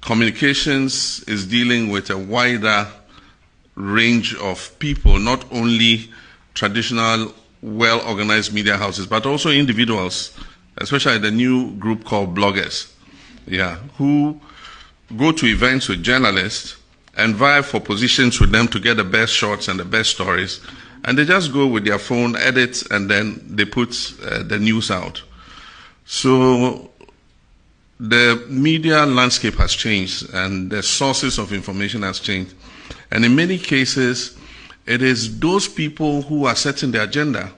communications is dealing with a wider range of people, not only traditional, well-organized media houses, but also individuals, especially the new group called bloggers, who go to events with journalists and vie for positions with them to get the best shots and the best stories. And they just go with their phone, edit, and then they put the news out. So the media landscape has changed and the sources of information has changed. And in many cases, it is those people who are setting the agenda,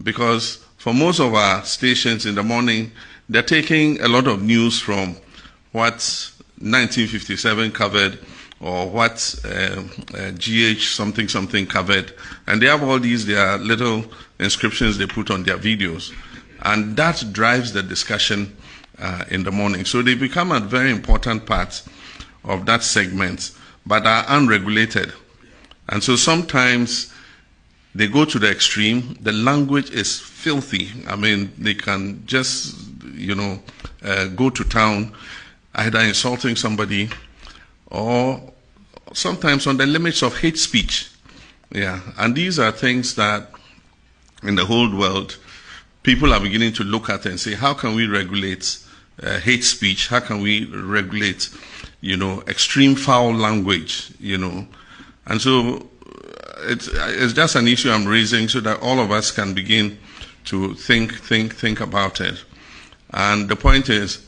because for most of our stations in the morning, they're taking a lot of news from what 1957 covered or what GH something something covered, and they have all these their little inscriptions they put on their videos, and that drives the discussion in the morning. So they become a very important part of that segment, but are unregulated. And so sometimes they go to the extreme. The language is filthy. I mean, they can just, go to town, either insulting somebody or sometimes on the limits of hate speech. And these are things that in the whole world, people are beginning to look at and say, how can we regulate hate speech? How can we regulate, extreme foul language, And so it's just an issue I'm raising so that all of us can begin to think about it. And the point is,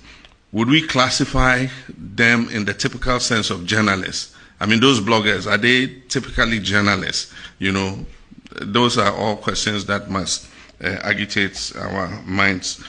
would we classify them in the typical sense of journalists? I mean, those bloggers, are they typically journalists? Those are all questions that must agitate our minds.